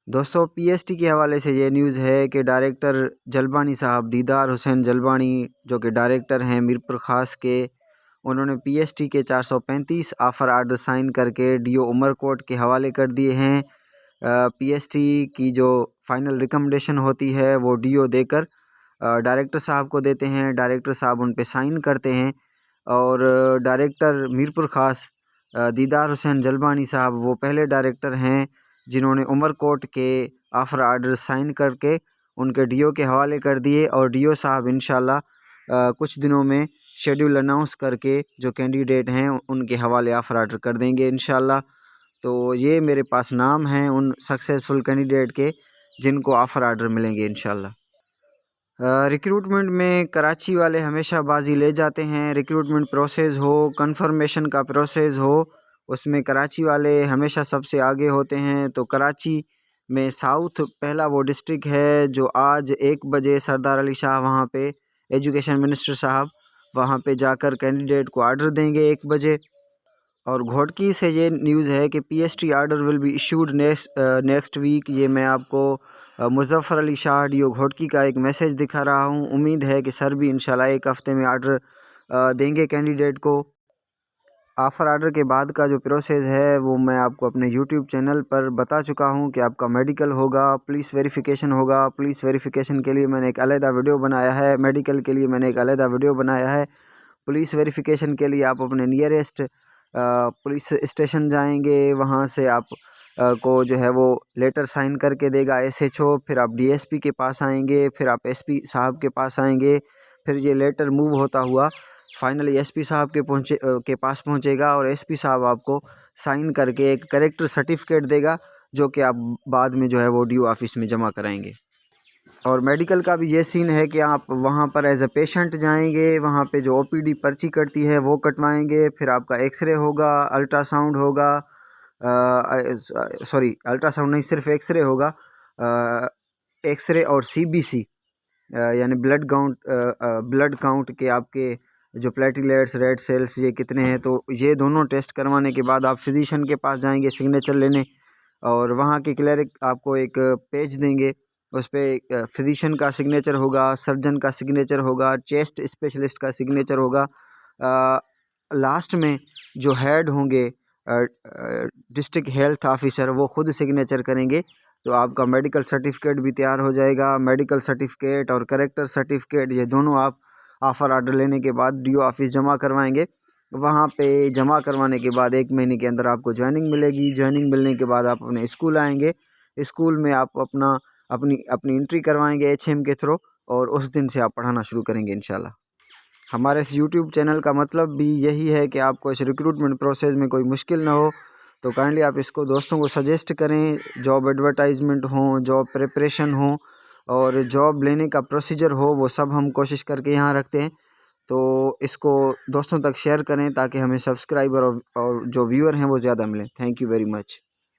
دوستو پی S T کے حوالے سے یہ نیوز ہے کہ ڈائریکٹر جلبانی صاحب دیدار حسین جلبانی جو کہ ڈائریکٹر ہیں میرپور خاص کے، انہوں نے پی ایس ٹی کے 435 آفر آرڈر سائن کر کے ڈی او عمر کوٹ کے حوالے کر دیے ہیں۔ پی ایس ٹی کی جو فائنل ریکمنڈیشن ہوتی ہے وہ ڈی او دے کر ڈائریکٹر صاحب کو دیتے ہیں، ڈائریکٹر صاحب ان پہ سائن کرتے ہیں، اور ڈائریکٹر میرپور خاص دیدار حسین جلبانی صاحب وہ پہلے ڈائریکٹر ہیں جنہوں نے عمر کوٹ کے آفر آرڈر سائن کر کے ان کے ڈی او کے حوالے کر دیے، اور ڈی او صاحب انشاءاللہ کچھ دنوں میں شیڈول اناؤنس کر کے جو کینڈیڈیٹ ہیں ان کے حوالے آفر آرڈر کر دیں گے انشاءاللہ۔ تو یہ میرے پاس نام ہیں ان سکسیزفل کینڈیڈیٹ کے جن کو آفر آرڈر ملیں گے انشاءاللہ۔ ریکروٹمنٹ میں کراچی والے ہمیشہ بازی لے جاتے ہیں، ریکروٹمنٹ پروسیس ہو، کنفرمیشن کا پروسیس ہو، اس میں کراچی والے ہمیشہ سب سے آگے ہوتے ہیں۔ تو کراچی میں ساؤتھ پہلا وہ ڈسٹرکٹ ہے جو آج 1 بجے سردار علی شاہ وہاں پہ ایجوکیشن منسٹر صاحب وہاں پہ جا کر کینڈیڈیٹ کو آرڈر دیں گے 1 بجے۔ اور گھوٹکی سے یہ نیوز ہے کہ P S T order will be issued next week. یہ میں آپ کو مظفر علی شاہ ڈی او گھوٹکی کا ایک میسیج دکھا رہا ہوں، امید ہے کہ سر بھی انشاءاللہ 1 ہفتے میں آرڈر دیں گے کینڈیڈیٹ کو۔ آفر آرڈر کے بعد کا جو پروسیس ہے وہ میں آپ کو اپنے یوٹیوب چینل پر بتا چکا ہوں کہ آپ کا میڈیکل ہوگا، پولیس ویریفیکیشن ہوگا۔ پولیس ویریفیکیشن کے لیے میں نے ایک علیحدہ ویڈیو بنایا ہے، میڈیکل کے لیے میں نے ایک علیحدہ ویڈیو بنایا ہے۔ پولیس ویریفیکیشن کے لیے آپ اپنے نیئرسٹ پولیس اسٹیشن جائیں گے، وہاں سے آپ کو جو ہے وہ لیٹر سائن کر کے دے گا ایس ایچ او، پھر آپ ڈی ایس پی کے پاس آئیں گے، پھر آپ ایس پی صاحب کے پاس آئیں گے، پھر یہ لیٹر موو ہوتا ہوا فائنلی ایس پی صاحب کے پاس پہنچے گا، اور ایس پی صاحب آپ کو سائن کر کے ایک کریکٹر سرٹیفکیٹ دے گا جو کہ آپ بعد میں جو ہے وہ ڈی او آفس میں جمع کرائیں گے۔ اور میڈیکل کا بھی یہ سین ہے کہ آپ وہاں پر ایز اے پیشنٹ جائیں گے، وہاں پہ جو او پی ڈی پرچی کٹتی ہے وہ کٹوائیں گے، پھر آپ کا ایکس رے ہوگا، الٹرا ساؤنڈ ہوگا، الٹرا ساؤنڈ نہیں، صرف ایکس رے ہوگا، ایکس رے اور سی بی سی یعنی بلڈ کاؤنٹ کے آپ کے جو پلیٹلیٹس، ریڈ سیلز یہ کتنے ہیں، تو یہ دونوں ٹیسٹ کروانے کے بعد آپ فزیشین کے پاس جائیں گے سگنیچر لینے، اور وہاں کے کلیرک آپ کو ایک پیج دیں گے، اس پہ فزیشین کا سگنیچر ہوگا، سرجن کا سگنیچر ہوگا، چیسٹ اسپیشلسٹ کا سگنیچر ہوگا، لاسٹ میں جو ہیڈ ہوں گے ڈسٹرکٹ ہیلتھ آفیسر وہ خود سگنیچر کریں گے، تو آپ کا میڈیکل سرٹیفکیٹ بھی تیار ہو جائے گا۔ میڈیکل سرٹیفکیٹ اور کریکٹر سرٹیفکیٹ یہ دونوں آپ آفر آرڈر لینے کے بعد ڈی او آفس جمع کروائیں گے، وہاں پہ جمع کروانے کے بعد 1 مہینے کے اندر آپ کو جوائننگ ملے گی۔ جوائننگ ملنے کے بعد آپ اپنے اسکول آئیں گے، اسکول میں آپ اپنی انٹری کروائیں گے ایچ ایم کے تھرو، اور اس دن سے آپ پڑھانا شروع کریں گے انشاءاللہ۔ ہمارے اس یوٹیوب چینل کا مطلب بھی یہی ہے کہ آپ کو اس ریکروٹمنٹ پروسیس میں کوئی مشکل نہ ہو، تو کائنڈلی آپ اس کو دوستوں کو سجیسٹ کریں، جاب ایڈورٹائزمنٹ ہوں، جاب پریپریشن ہوں، اور جاب لینے کا پروسیجر ہو، وہ سب ہم کوشش کر کے یہاں رکھتے ہیں، تو اس کو دوستوں تک شیئر کریں تاکہ ہمیں سبسکرائبر اور جو ویور ہیں وہ زیادہ ملیں۔ Thank you very much.